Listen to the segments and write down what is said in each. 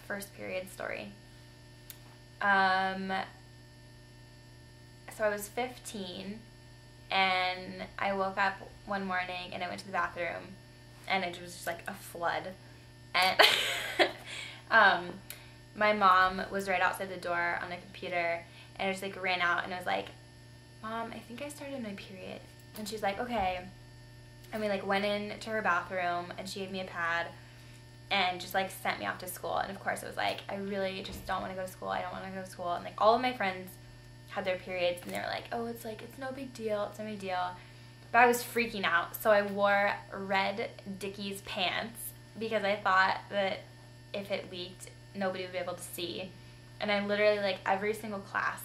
first period story. So I was 15 and I woke up one morning and I went to the bathroom and it was just like a flood. And my mom was right outside the door on the computer and I just like ran out and I was like, Mom, I think I started my period. And she's like, okay. And we like went into her bathroom and she gave me a pad and just like sent me off to school. And of course it was like, I really just don't want to go to school. I don't want to go to school. And like all of my friends had their periods and they were like, oh, it's no big deal. It's no big deal. But I was freaking out. So I wore red Dickies pants because I thought that if it leaked, nobody would be able to see. And I literally like every single class,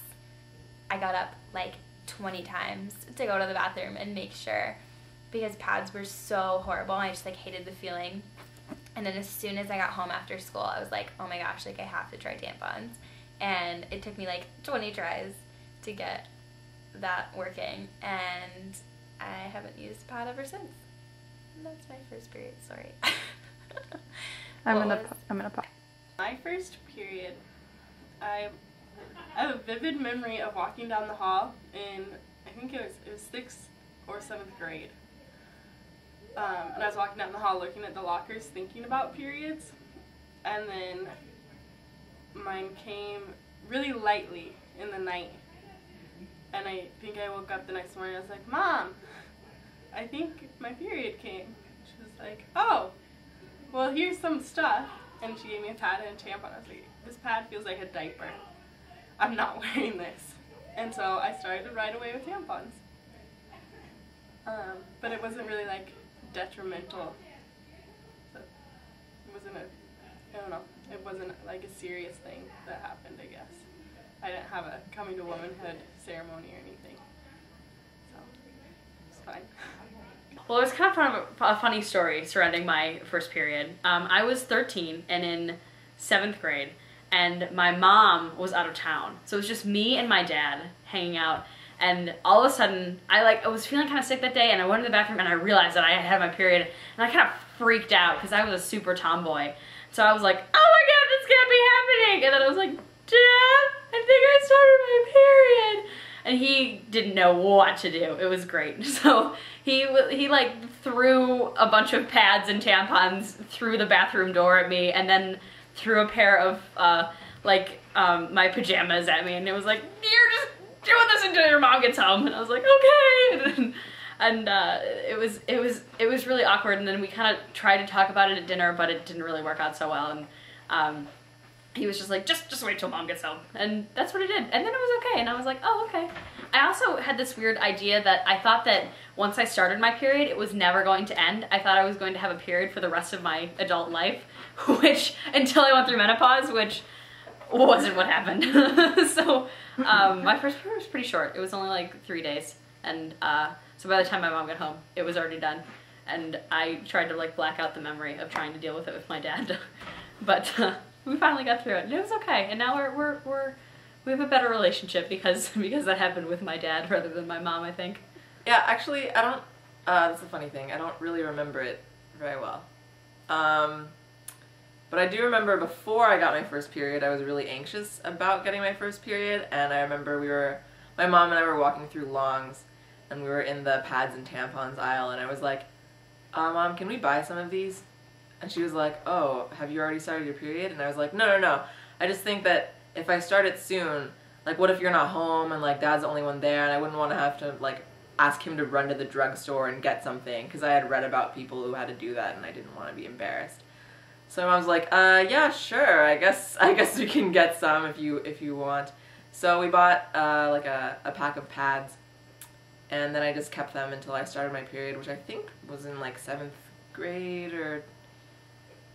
I got up like 20 times to go to the bathroom and make sure because pads were so horrible. I just like hated the feeling. And then as soon as I got home after school, I was like, oh my gosh, like I have to try tampons. And it took me like 20 tries to get that working. And I haven't used a pad ever since. And that's my first period story. I'm gonna pop. My first period, I have a vivid memory of walking down the hall in, I think it was 6th or 7th grade. And I was walking down the hall looking at the lockers thinking about periods, and then mine came really lightly in the night. And I think I woke up the next morning and I was like, Mom, I think my period came. She was like, oh, well here's some stuff. And she gave me a pad and a tampon. I was like, this pad feels like a diaper. I'm not wearing this. And so I started right away with tampons. But it wasn't really like detrimental. So it wasn't I don't know, it wasn't like a serious thing that happened, I guess. I didn't have a coming to womanhood ceremony or anything. So it's fine. Well, it was kind of a funny story surrounding my first period. I was 13 and in 7th grade, and my mom was out of town. So it was just me and my dad hanging out, and all of a sudden, I was feeling kind of sick that day, and I went to the bathroom and I realized that I had my period, and I kind of freaked out because I was a super tomboy. So I was like, oh my god, this can't be happening! And then I was like, Dad, I think I started my period! And he didn't know what to do. It was great. So he like threw a bunch of pads and tampons through the bathroom door at me, and then threw a pair of my pajamas at me, and it was like, you're just doing this until your mom gets home. And I was like, okay. And it was really awkward. And then we kind of tried to talk about it at dinner, but it didn't really work out so well. And he was just like, just wait till mom gets home. And that's what I did. And then it was okay. And I was like, oh, okay. I also had this weird idea that I thought that once I started my period, it was never going to end. I thought I was going to have a period for the rest of my adult life, which, until I went through menopause, which wasn't what happened. So my first period was pretty short. It was only like 3 days. And so by the time my mom got home, it was already done. And I tried to like black out the memory of trying to deal with it with my dad. But we finally got through it, and it was okay. And now we have a better relationship because that happened with my dad rather than my mom, I think. Yeah, actually, I don't. That's a funny thing. I don't really remember it very well. But I do remember before I got my first period, I was really anxious about getting my first period, and I remember my mom and I were walking through Long's, and we were in the pads and tampons aisle, and I was like, Mom, can we buy some of these? And she was like, oh, have you already started your period? And I was like, no. I just think that if I start it soon, like what if you're not home and like Dad's the only one there, and I wouldn't want to have to like ask him to run to the drugstore and get something, because I had read about people who had to do that and I didn't want to be embarrassed. So I was like, yeah, sure, I guess we can get some if you want. So we bought like a pack of pads, and then I just kept them until I started my period, which I think was in like 7th grade or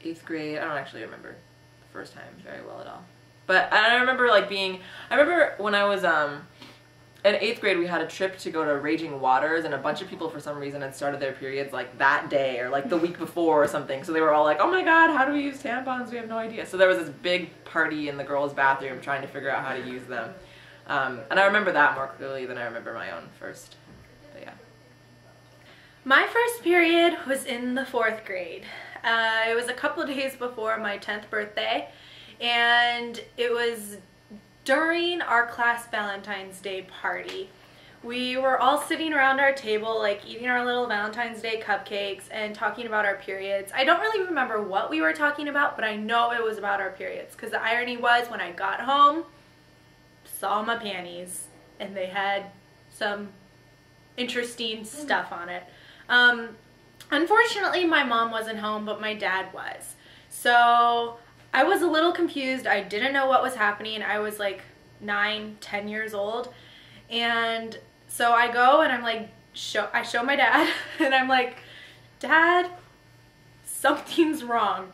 8th grade. I don't actually remember the first time very well at all. But I remember like I remember when I was in 8th grade, we had a trip to go to Raging Waters, and a bunch of people for some reason had started their periods like that day or like the week before or something. So they were all like, oh my god, how do we use tampons? We have no idea. So there was this big party in the girls' bathroom trying to figure out how to use them. And I remember that more clearly than I remember my own first. But yeah. My first period was in the 4th grade. It was a couple of days before my 10th birthday, and it was during our class Valentine's Day party. We were all sitting around our table, like eating our little Valentine's Day cupcakes and talking about our periods. I don't really remember what we were talking about, but I know it was about our periods, because the irony was when I got home, saw my panties, and they had some interesting stuff on it. Unfortunately, my mom wasn't home, but my dad was. So I was a little confused. I didn't know what was happening. I was like 9, 10 years old. And so I go and I'm like, I show my dad and I'm like, Dad, something's wrong.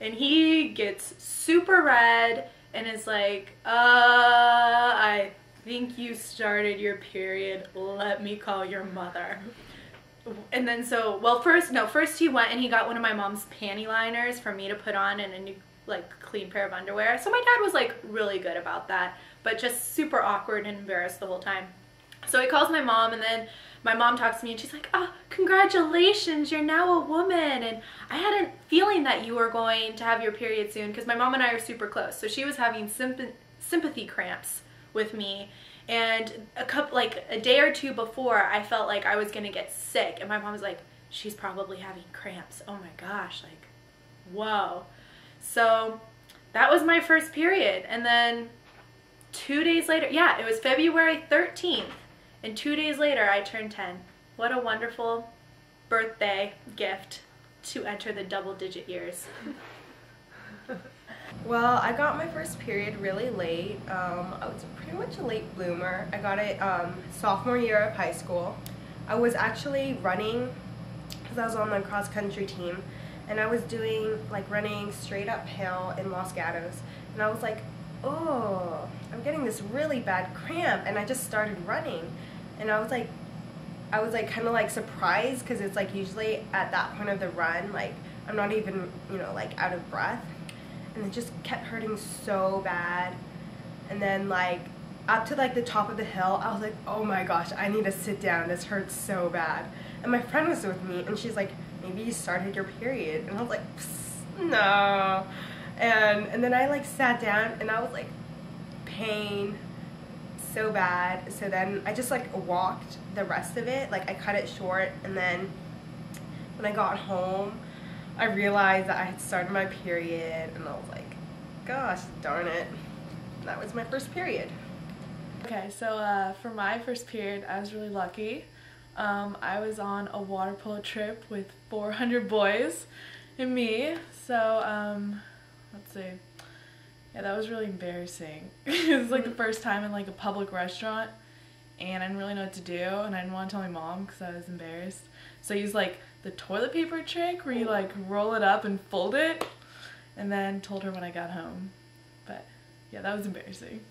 And he gets super red and is like, I think you started your period. Let me call your mother. And then first he went and he got one of my mom's panty liners for me to put on and a new like clean pair of underwear. So my dad was like really good about that, but just super awkward and embarrassed the whole time. So he calls my mom, and then my mom talks to me and she's like, oh, congratulations, you're now a woman. And I had a feeling that you were going to have your period soon, because my mom and I are super close. So she was having sympathy cramps with me. And a day or two before, I felt like I was gonna get sick, and my mom was like, she's probably having cramps. Oh my gosh, like, whoa. So that was my first period. And then 2 days later, yeah, it was February 13th, and 2 days later I turned 10. What a wonderful birthday gift to enter the double-digit years. Well, I got my first period really late. I was pretty much a late bloomer. I got it sophomore year of high school. I was actually running because I was on the cross-country team, and I was doing like running straight uphill in Los Gatos, and I was like, oh, I'm getting this really bad cramp, and I just started running, and I was like kind of like surprised, because it's like usually at that point of the run, like I'm not even, you know, like out of breath. And it just kept hurting so bad. And then like up to like the top of the hill, I was like, oh my gosh, I need to sit down, this hurts so bad. And my friend was with me, and she's like, maybe you started your period. And I was like, no. And then I like sat down, and I was like, pain so bad. So then I just like walked the rest of it, like I cut it short. And then when I got home, I realized that I had started my period, and I was like, gosh darn it. That was my first period. Okay, so for my first period, I was really lucky. I was on a water polo trip with 400 boys and me, so let's see. Yeah, that was really embarrassing. It was like the first time in like a public restaurant, and I didn't really know what to do, and I didn't want to tell my mom because I was embarrassed. So I used like the toilet paper trick where you like roll it up and fold it, and then told her when I got home. But yeah, that was embarrassing.